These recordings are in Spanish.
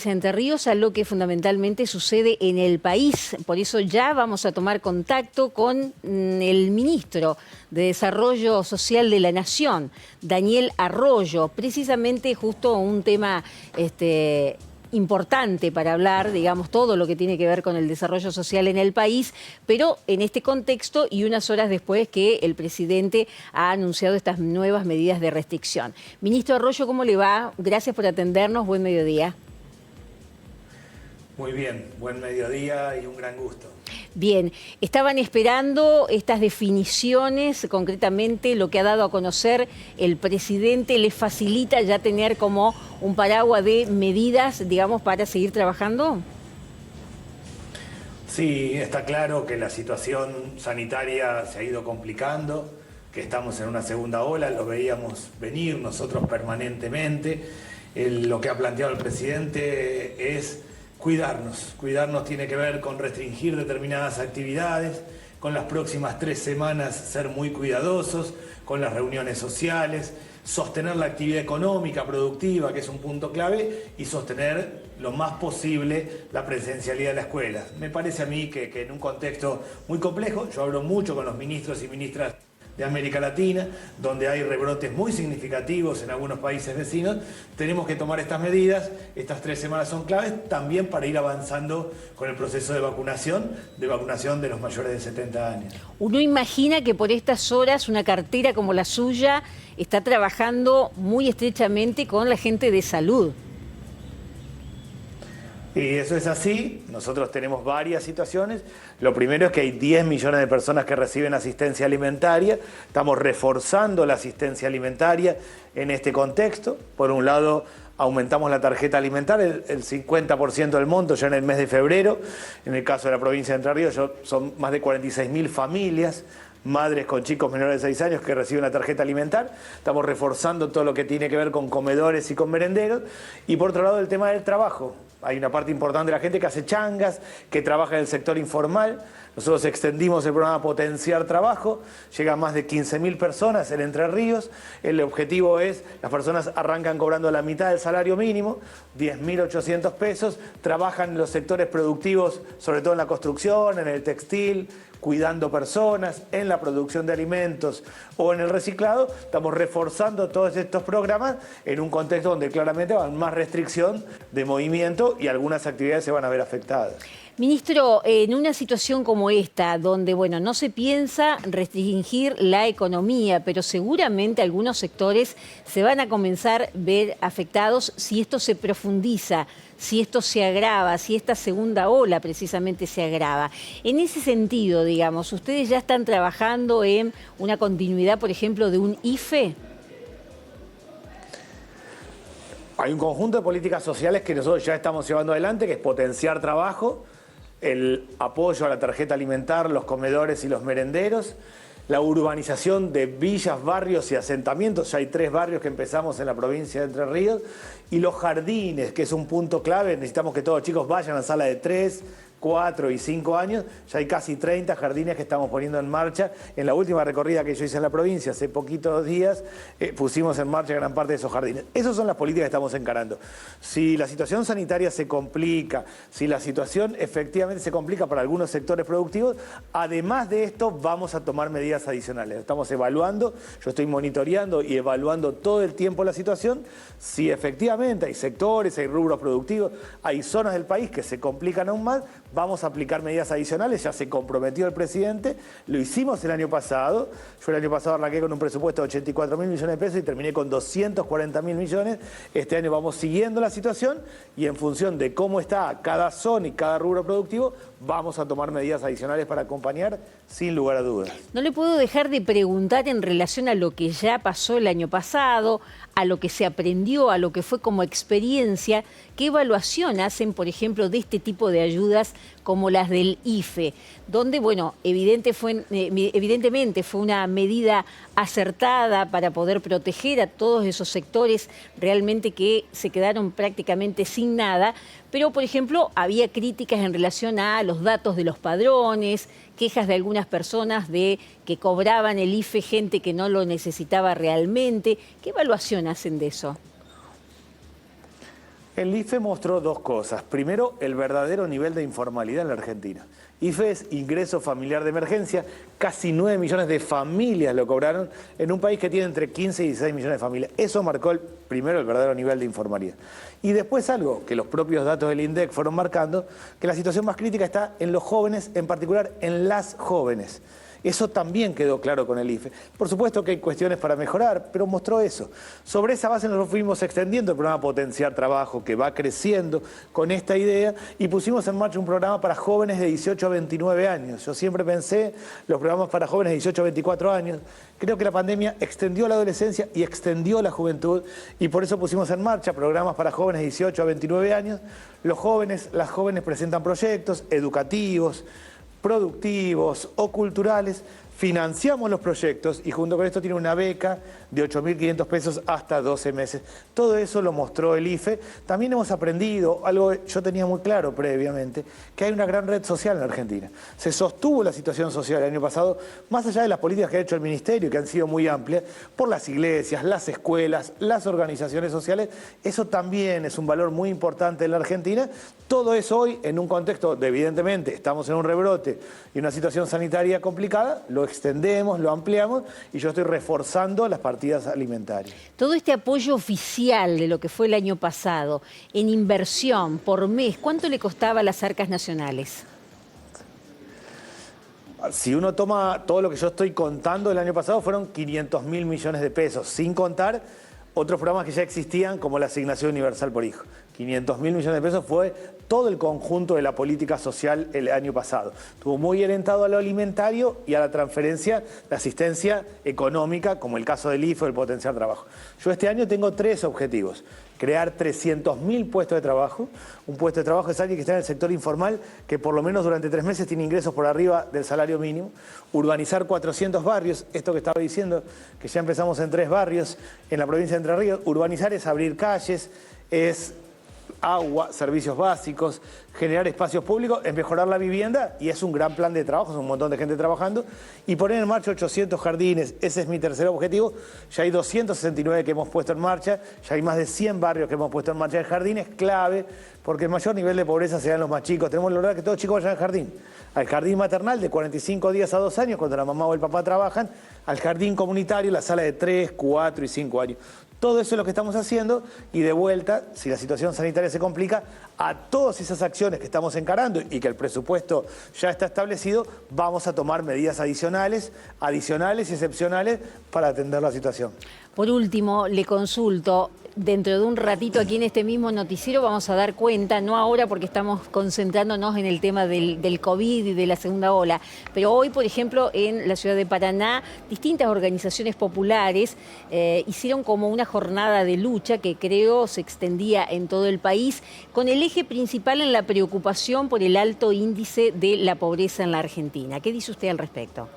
Entre Ríos a lo que fundamentalmente sucede en el país. Por eso ya vamos a tomar contacto con el ministro de Desarrollo Social de la Nación, Daniel Arroyo. Precisamente justo un tema importante para hablar, digamos, todo lo que tiene que ver con el desarrollo social en el país, pero en este contexto y unas horas después que el presidente ha anunciado estas nuevas medidas de restricción. Ministro Arroyo, ¿cómo le va? Gracias por atendernos. Buen mediodía. Muy bien, buen mediodía y un gran gusto. Bien, estaban esperando estas definiciones, concretamente lo que ha dado a conocer el presidente, ¿les facilita ya tener como un paraguas de medidas, digamos, para seguir trabajando? Sí, está claro que la situación sanitaria se ha ido complicando, que estamos en una segunda ola, lo veíamos venir nosotros permanentemente. Lo que ha planteado el presidente es cuidarnos tiene que ver con restringir determinadas actividades, con las próximas 3 semanas ser muy cuidadosos, con las reuniones sociales, sostener la actividad económica, productiva, que es un punto clave, y sostener lo más posible la presencialidad de la escuela. Me parece a mí que en un contexto muy complejo, yo hablo mucho con los ministros y ministras de América Latina, donde hay rebrotes muy significativos en algunos países vecinos, tenemos que tomar estas medidas. Estas 3 semanas son claves también para ir avanzando con el proceso de vacunación de los mayores de 70 años. Uno imagina que por estas horas una cartera como la suya está trabajando muy estrechamente con la gente de salud. Y eso es así, nosotros tenemos varias situaciones. Lo primero es que hay 10 millones de personas que reciben asistencia alimentaria. Estamos reforzando la asistencia alimentaria en este contexto. Por un lado, aumentamos la tarjeta alimentaria, el 50% del monto ya en el mes de febrero. En el caso de la provincia de Entre Ríos son más de 46.000 familias, madres con chicos menores de 6 años que reciben la tarjeta alimentar. Estamos reforzando todo lo que tiene que ver con comedores y con merenderos. Y por otro lado, el tema del trabajo. Hay una parte importante de la gente que hace changas, que trabaja en el sector informal. Nosotros extendimos el programa Potenciar Trabajo, llegan más de 15.000 personas en Entre Ríos. El objetivo es, las personas arrancan cobrando la mitad del salario mínimo, 10.800 pesos, trabajan en los sectores productivos, sobre todo en la construcción, en el textil, cuidando personas, en la producción de alimentos o en el reciclado. Estamos reforzando todos estos programas en un contexto donde claramente va más restricción de movimiento y algunas actividades se van a ver afectadas. Ministro, en una situación como esta, donde no se piensa restringir la economía, pero seguramente algunos sectores se van a comenzar a ver afectados si esto se profundiza, si esto se agrava, si esta segunda ola precisamente se agrava. En ese sentido, digamos, ¿ustedes ya están trabajando en una continuidad, por ejemplo, de un IFE? Hay un conjunto de políticas sociales que nosotros ya estamos llevando adelante, que es potenciar trabajo, el apoyo a la tarjeta alimentar, los comedores y los merenderos, la urbanización de villas, barrios y asentamientos. Ya hay 3 barrios que empezamos en la provincia de Entre Ríos, y los jardines, que es un punto clave. Necesitamos que todos los chicos vayan a sala de 3, 4 y 5 años. Ya hay casi 30 jardines que estamos poniendo en marcha. En la última recorrida que yo hice en la provincia, hace poquitos días, pusimos en marcha gran parte de esos jardines. Esas son las políticas que estamos encarando. Si la situación sanitaria se complica, si la situación efectivamente se complica para algunos sectores productivos, además de esto vamos a tomar medidas adicionales. Estamos evaluando, yo estoy monitoreando y evaluando todo el tiempo la situación. Si efectivamente hay sectores, hay rubros productivos, hay zonas del país que se complican aún más, vamos a aplicar medidas adicionales. Ya se comprometió el presidente, lo hicimos el año pasado. Yo el año pasado arranqué con un presupuesto de 84.000 millones de pesos y terminé con 240.000 millones. Este año vamos siguiendo la situación y en función de cómo está cada zona y cada rubro productivo, vamos a tomar medidas adicionales para acompañar sin lugar a dudas. No le puedo dejar de preguntar en relación a lo que ya pasó el año pasado, a lo que se aprendió, a lo que fue como experiencia. ¿Qué evaluación hacen, por ejemplo, de este tipo de ayudas como las del IFE? Donde, evidentemente fue una medida acertada para poder proteger a todos esos sectores realmente que se quedaron prácticamente sin nada. Pero, por ejemplo, había críticas en relación a los datos de los padrones, quejas de algunas personas de que cobraban el IFE gente que no lo necesitaba realmente. ¿Qué evaluación hacen de eso? El IFE mostró dos cosas. Primero, el verdadero nivel de informalidad en la Argentina. IFE es ingreso familiar de emergencia, casi 9 millones de familias lo cobraron en un país que tiene entre 15 y 16 millones de familias. Eso marcó primero el verdadero nivel de informalidad. Y después algo que los propios datos del INDEC fueron marcando, que la situación más crítica está en los jóvenes, en particular en las jóvenes. Eso también quedó claro con el IFE. Por supuesto que hay cuestiones para mejorar, pero mostró eso. Sobre esa base nos fuimos extendiendo el programa Potenciar Trabajo, que va creciendo con esta idea, y pusimos en marcha un programa para jóvenes de 18 a 29 años. Yo siempre pensé los programas para jóvenes de 18 a 24 años. Creo que la pandemia extendió la adolescencia y extendió la juventud, y por eso pusimos en marcha programas para jóvenes de 18 a 29 años. Las jóvenes presentan proyectos educativos, productivos o culturales, financiamos los proyectos y junto con esto tiene una beca de 8.500 pesos hasta 12 meses. Todo eso lo mostró el IFE. También hemos aprendido, algo que yo tenía muy claro previamente, que hay una gran red social en la Argentina. Se sostuvo la situación social el año pasado, más allá de las políticas que ha hecho el Ministerio, que han sido muy amplias, por las iglesias, las escuelas, las organizaciones sociales. Eso también es un valor muy importante en la Argentina. Todo eso hoy, en un contexto de, evidentemente, estamos en un rebrote y una situación sanitaria complicada, lo extendemos, lo ampliamos y yo estoy reforzando las partidas alimentarias. Todo este apoyo oficial de lo que fue el año pasado, en inversión por mes, ¿cuánto le costaba a las arcas nacionales? Si uno toma todo lo que yo estoy contando del año pasado, fueron 500.000 millones de pesos, sin contar otros programas que ya existían, como la asignación universal por hijo. 500.000 millones de pesos fue todo el conjunto de la política social el año pasado. Estuvo muy orientado a lo alimentario y a la transferencia de asistencia económica, como el caso del IFE o el Potenciar Trabajo. Yo este año tengo 3 objetivos. Crear 300.000 puestos de trabajo. Un puesto de trabajo es alguien que está en el sector informal, que por lo menos durante 3 meses tiene ingresos por arriba del salario mínimo. Urbanizar 400 barrios, esto que estaba diciendo, que ya empezamos en 3 barrios en la provincia de Entre Ríos. Urbanizar es abrir calles, es agua, servicios básicos, generar espacios públicos, es mejorar la vivienda y es un gran plan de trabajo, es un montón de gente trabajando, y poner en marcha 800 jardines, ese es mi tercer objetivo. Ya hay 269 que hemos puesto en marcha, ya hay más de 100 barrios que hemos puesto en marcha. El jardín es clave porque el mayor nivel de pobreza se da en los más chicos. Tenemos que lograr que todos los chicos vayan al jardín maternal de 45 días a 2 años, cuando la mamá o el papá trabajan, al jardín comunitario, la sala de 3, 4 y 5 años. Todo eso es lo que estamos haciendo y de vuelta, si la situación sanitaria se complica, a todas esas acciones que estamos encarando y que el presupuesto ya está establecido, vamos a tomar medidas adicionales y excepcionales para atender la situación. Por último, le consulto, dentro de un ratito aquí en este mismo noticiero vamos a dar cuenta, no ahora porque estamos concentrándonos en el tema del COVID y de la segunda ola, pero hoy, por ejemplo, en la ciudad de Paraná, distintas organizaciones populares hicieron como una jornada de lucha que creo se extendía en todo el país, con el eje principal en la preocupación por el alto índice de la pobreza en la Argentina. ¿Qué dice usted al respecto?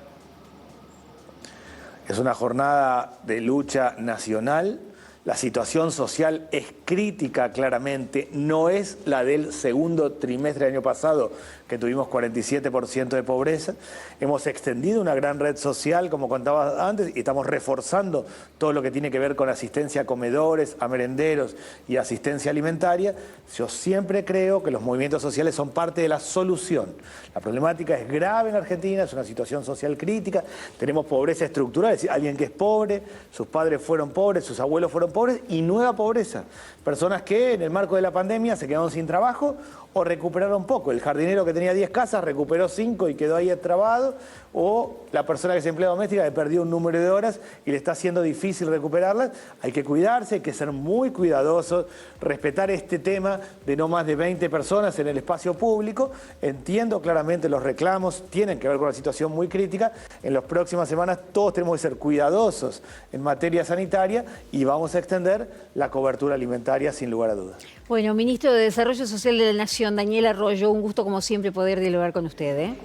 Es una jornada de lucha nacional. La situación social es crítica claramente, no es la del segundo trimestre del año pasado, que tuvimos 47% de pobreza. Hemos extendido una gran red social, como contaba antes, y estamos reforzando todo lo que tiene que ver con asistencia a comedores, a merenderos y asistencia alimentaria. Yo siempre creo que los movimientos sociales son parte de la solución. La problemática es grave en Argentina, es una situación social crítica, tenemos pobreza estructural, es decir, alguien que es pobre, sus padres fueron pobres, sus abuelos fueron pobres, y nueva pobreza. Personas que en el marco de la pandemia se quedaron sin trabajo o recuperaron poco. El jardinero que tenía 10 casas recuperó 5 y quedó ahí trabado, o la persona que es empleada doméstica que perdió un número de horas y le está haciendo difícil recuperarlas. Hay que cuidarse, hay que ser muy cuidadosos, respetar este tema de no más de 20 personas en el espacio público. Entiendo claramente los reclamos, tienen que ver con una situación muy crítica. En las próximas semanas todos tenemos que ser cuidadosos en materia sanitaria y vamos a extender la cobertura alimentaria sin lugar a dudas. Bueno, Ministro de Desarrollo Social de la Nación, Daniel Arroyo, un gusto como siempre poder dialogar con usted, ¿eh?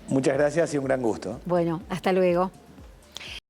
Muchas gracias y un gran gusto. Bueno, hasta luego.